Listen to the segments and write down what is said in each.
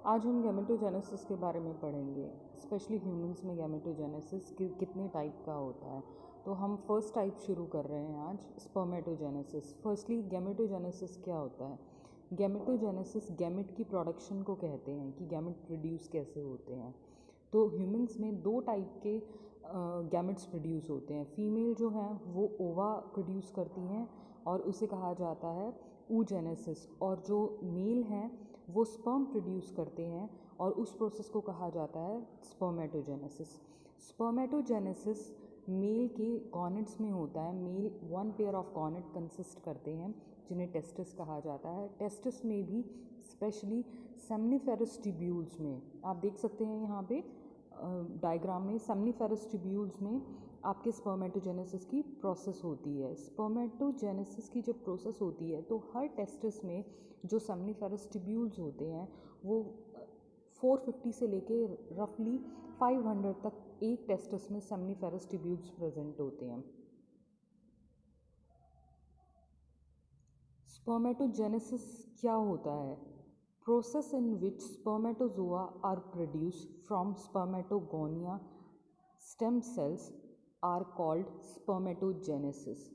आज हम गैमेटोजेनेसिस के बारे में पढ़ेंगे। स्पेशली ह्यूमंस में गैमेटोजेनेसिस कितने टाइप का होता है। तो हम फर्स्ट टाइप शुरू कर रहे हैं आज, स्पर्मेटोजेनेसिस। फर्स्टली गैमेटोजेनेसिस क्या होता है? गैमेटोजेनेसिस गैमेट की प्रोडक्शन को कहते हैं कि गैमेट प्रोड्यूस कैसे होते हैं। तो ह्यूमंस में दो टाइप के गैमेट्स प्रोड्यूस होते हैं। फीमेल जो हैं वो ओवा प्रोड्यूस करती हैं और उसे कहा जाता है oogenesis, और जो मेल हैं वो स्पर्म प्रोड्यूस करते हैं और उस प्रोसेस को कहा जाता है स्पर्मेटोजेनेसिस। स्पर्मेटोजेनेसिस मेल के गॉनेट्स में होता है। Male one pair of gonad consist करते हैं जिन्हें टेस्टिस कहा जाता है। टेस्टिस में भी स्पेशली सेमनीफेरस ट्यूब्यूल्स में आप देख सकते हैं यहाँ पे डायग्राम में, सेमनीफेरस ट्यूब्यूल्स में आपके स्पर्मेटोजेनेसिस की प्रोसेस होती है। स्पर्मेटोजेनेसिस की जब प्रोसेस होती है तो हर टेस्टिस में जो सेमनीफेरस ट्यूब्यूल्स होते हैं वो 450 से लेके रफली 500 तक एक टेस्टिस में सेमनीफेरस ट्यूब्यूल्स प्रेजेंट होते हैं। स्पर्मेटोजेनेसिस क्या होता है? Process in which spermatozoa are produced from spermatogonia stem cells are called spermatogenesis.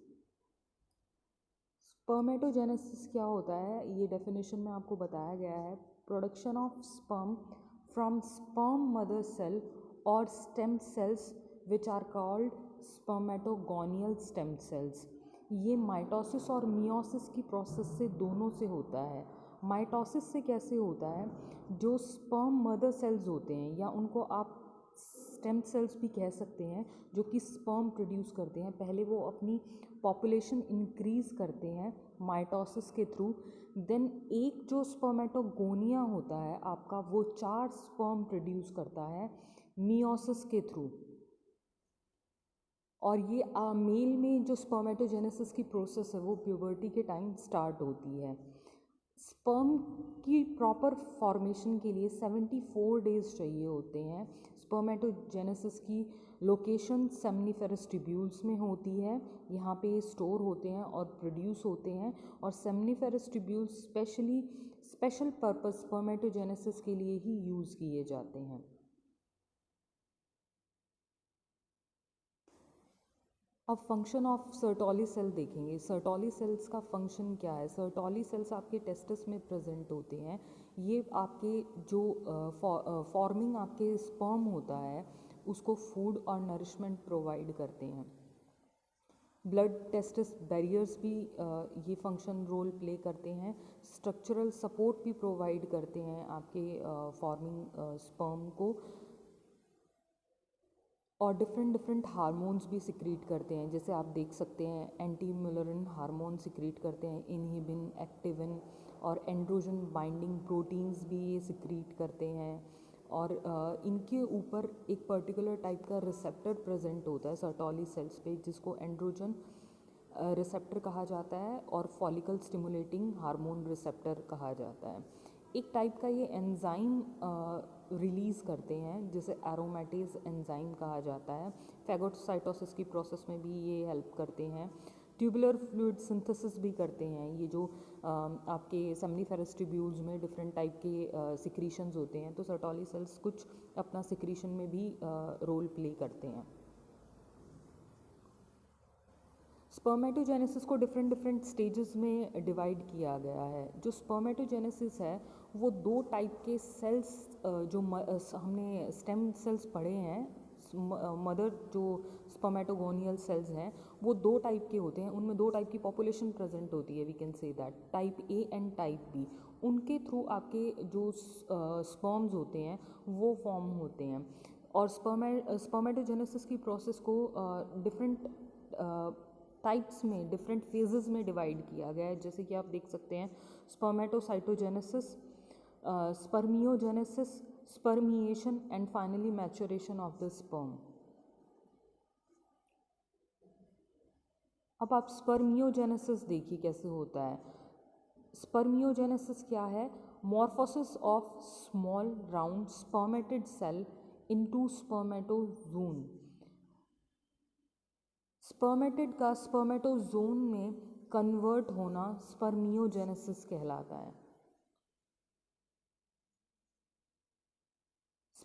Spermatogenesis क्या होता है? ये डेफिनेशन में आपको बताया गया है। Production of sperm from sperm mother cell or stem cells which are called spermatogonial stem cells. ये माइटोसिस और मियोसिस की प्रोसेस से दोनों से होता है। माइटोसिस से कैसे होता है? जो स्पर्म मदर सेल्स होते हैं या उनको आप स्टेम सेल्स भी कह सकते हैं, जो कि स्पर्म प्रोड्यूस करते हैं, पहले वो अपनी पॉपुलेशन इंक्रीज़ करते हैं माइटोसिस के थ्रू। देन एक जो स्पर्मेटोगोनिया होता है आपका, वो 4 स्पर्म प्रोड्यूस करता है मियोसिस के थ्रू। और ये मेल में जो स्पर्मेटोजेनेसिस की प्रोसेस है वो प्यूबर्टी के टाइम स्टार्ट होती है। स्पर्म की प्रॉपर फॉर्मेशन के लिए 74 डेज़ चाहिए होते हैं। स्पर्मेटोजेनेसिस की लोकेशन सेमनीफेरस ट्यूब्यूल्स में होती है। यहाँ पे स्टोर होते हैं और प्रोड्यूस होते हैं। और seminiferous tubules special purpose spermatogenesis के लिए ही यूज़ किए जाते हैं। अब फंक्शन ऑफ सर्टोली सेल देखेंगे। सर्टोली सेल्स का फंक्शन क्या है? सर्टोली सेल्स आपके टेस्टिस में प्रेजेंट होते हैं। ये आपके जो फॉर्मिंग आपके स्पर्म होता है उसको फूड और नरिशमेंट प्रोवाइड करते हैं। ब्लड टेस्टिस बैरियर्स भी ये फंक्शन रोल प्ले करते हैं। स्ट्रक्चरल सपोर्ट भी प्रोवाइड करते हैं आपके फॉर्मिंग स्पर्म को। और डिफरेंट हार्मोन्स भी सिक्रीट करते हैं, जैसे आप देख सकते हैं एंटी म्यूलरिन हार्मोन सिक्रीट करते हैं, इनहिबिन, एक्टिविन और एंड्रोजन बाइंडिंग प्रोटीन्स भी ये सिक्रीट करते हैं। और इनके ऊपर एक पर्टिकुलर टाइप का रिसेप्टर प्रेजेंट होता है सर्टोली सेल्स पे, जिसको एंड्रोजन रिसेप्टर कहा जाता है और फॉलिकल स्टिमुलेटिंग हार्मोन रिसेप्टर कहा जाता है। एक टाइप का ये एंजाइम रिलीज़ करते हैं जिसे एरोमेटेज एंजाइम कहा जाता है। फैगोसाइटोसिस की प्रोसेस में भी ये हेल्प करते हैं। ट्यूबुलर फ्लूइड सिंथेसिस भी करते हैं। ये जो आपके सेमनीफेरस ट्यूब्यूल्स में डिफरेंट टाइप के सिक्रीशंस होते हैं, तो सर्टोली सेल्स कुछ अपना सिक्रीशन में भी रोल प्ले करते हैं। स्पर्मेटोजेनेसिस को डिफरेंट स्टेजेस में डिवाइड किया गया है। जो स्पर्मेटोजेनेसिस है वो दो टाइप के सेल्स, जो हमने स्टेम सेल्स पढ़े हैं, मदर जो स्पर्मेटोगोनियल सेल्स हैं वो दो टाइप के होते हैं। उनमें दो टाइप की पॉपुलेशन प्रेजेंट होती है, we can say that type A and type B. उनके थ्रू आपके जो स्पर्म्स होते हैं वो फॉर्म होते हैं। और स्पर्मेटोजेनेसिस की प्रोसेस को डिफरेंट टाइप्स में, डिफरेंट फेजेस में डिवाइड किया गया है, जैसे कि आप देख सकते हैं spermatocytogenesis, spermiogenesis, spermiation and finally maturation of the sperm. अब आप स्पर्मियोजेनेसिस देखिए कैसे होता है। स्पर्मियोजेनेसिस क्या है? Morphosis of small round spermatid cell into spermatozoon. Spermatid का स्पर्मेटोजोन में कन्वर्ट होना स्पर्मियोजेनेसिस कहलाता है।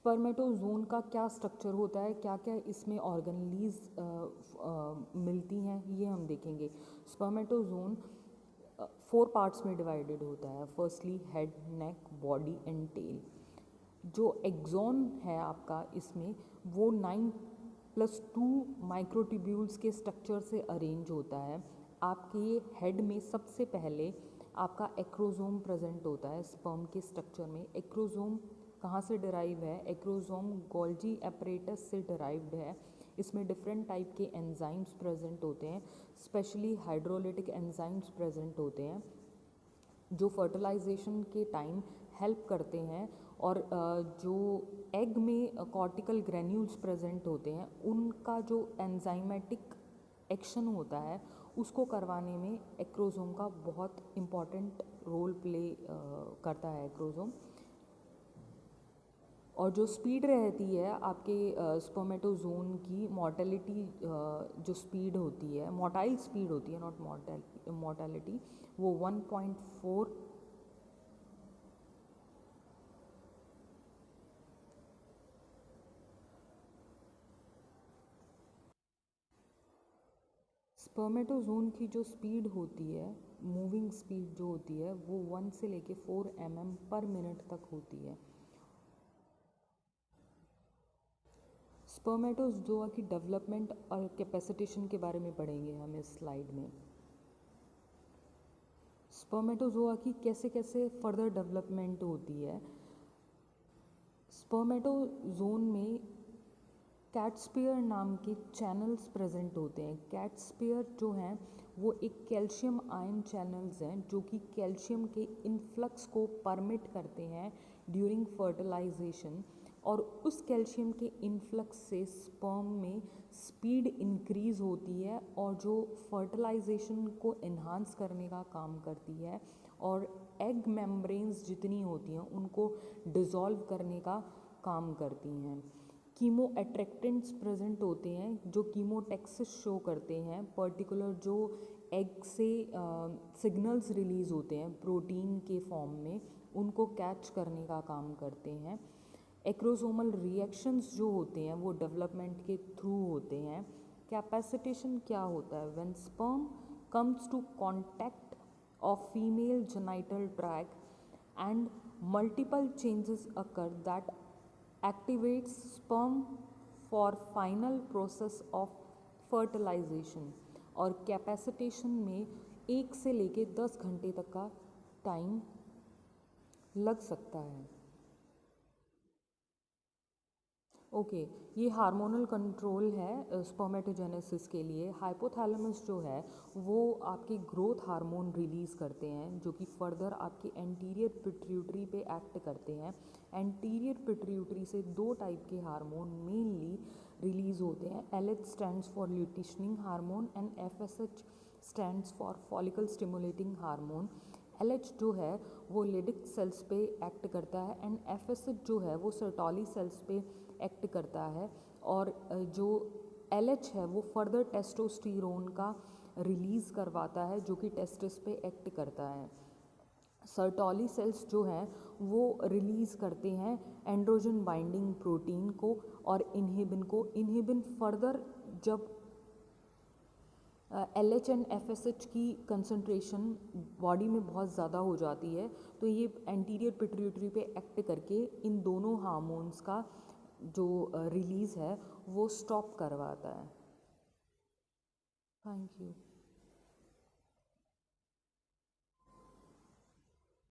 स्पर्मेटोजोन का क्या स्ट्रक्चर होता है, क्या क्या इसमें ऑर्गेनलीज मिलती हैं, ये हम देखेंगे। स्पर्मेटोजोन 4 पार्ट्स में डिवाइडेड होता है। Firstly head, neck, body and tail. जो एक्सॉन है आपका इसमें, वो 9+2 माइक्रोट्यूब्यूल्स के स्ट्रक्चर से अरेंज होता है। आपके हेड में सबसे पहले आपका एक्रोजोम प्रेजेंट होता है। स्पर्म के स्ट्रक्चर में एक्रोजोम कहाँ से डिराइव है? एक्रोजोम गोल्जी एपरेटस से डिराइव्ड है। इसमें डिफरेंट टाइप के एंजाइम्स प्रेजेंट होते हैं, स्पेशली हाइड्रोलिटिक एंजाइम्स प्रेजेंट होते हैं जो फर्टिलाइजेशन के टाइम हेल्प करते हैं। और जो एग में कॉर्टिकल ग्रेन्यूल्स प्रेजेंट होते हैं, उनका जो एंजाइमेटिक एक्शन होता है उसको करवाने में एक्रोजोम का बहुत इम्पॉर्टेंट रोल प्ले करता है एक्रोजोम। और जो स्पीड रहती है आपके स्पर्मेटोजोन की, मोर्टेलिटी जो स्पीड होती है, मोटाइल स्पीड होती है, नॉट मोर्टेलिटी, वो 1.4 स्पर्मेटोजोन की जो स्पीड होती है, मूविंग स्पीड जो होती है, वो 1 से लेके 4 mm/मिनट तक होती है। स्पर्मेटोजोआ की डेवलपमेंट और कैपेसिटेशन के बारे में पढ़ेंगे हम इस स्लाइड में। स्पर्मेटोजोआ की कैसे कैसे फर्दर डेवलपमेंट होती है। स्पर्मेटोजोन में कैटस्पियर नाम के चैनल्स प्रेजेंट होते हैं। कैटस्पियर जो हैं वो एक कैल्शियम आयन चैनल्स हैं जो कि कैल्शियम के इन्फ्लक्स को परमिट करते हैं ड्यूरिंग फर्टिलाइजेशन, और उस कैल्शियम के इन्फ्लक्स से स्पर्म में स्पीड इंक्रीज़ होती है और जो फर्टिलाइजेशन को इन्हांस करने का काम करती है, और एग मेम्ब्रेन्स जितनी होती हैं उनको डिज़ोल्व करने का काम करती हैं। कीमो अट्रैक्टेंट्स प्रेजेंट होते हैं जो कीमोटेक्सिस शो करते हैं। पर्टिकुलर जो एग से सिग्नल्स रिलीज़ होते हैं प्रोटीन के फॉर्म में, उनको कैच करने का काम करते हैं। एक्रोसोमल रिएक्शंस जो होते हैं वो डेवलपमेंट के थ्रू होते हैं। कैपेसिटेशन क्या होता है? When sperm comes to contact of female genital tract and multiple changes occur that activates sperm for final process of fertilization। और कैपेसिटेशन में 1 से लेके 10 घंटे तक का टाइम लग सकता है। ओके, ये हार्मोनल कंट्रोल है स्पर्मेटोजेनेसिस के लिए। हाइपोथैलेमस जो है वो आपके ग्रोथ हार्मोन रिलीज़ करते हैं जो कि फर्दर आपके एंटीरियर पिट्यूटरी पे एक्ट करते हैं। एंटीरियर पिट्यूटरी से 2 टाइप के हार्मोन मेनली रिलीज़ होते हैं। LH stands for luteinising hormone and FSH stands for follicle stimulating hormone. LH जो है वो लेडिक सेल्स पे एक्ट करता है एंड FSH जो है वो सर्टोली सेल्स पे एक्ट करता है। और जो LH है वो फर्दर टेस्टोस्टेरोन का रिलीज़ करवाता है जो कि टेस्टिस पे एक्ट करता है। सर्टोली सेल्स जो हैं वो रिलीज़ करते हैं एंड्रोजन बाइंडिंग प्रोटीन को और इन्हिबिन को। इन्हिबिन फर्दर जब LH एंड FSH की कंसंट्रेशन बॉडी में बहुत ज़्यादा हो जाती है तो ये एंटीरियर पिट्यूटरी पे एक्ट करके इन दोनों हार्मोन्स का जो रिलीज़ है वो स्टॉप करवाता है। Thank you.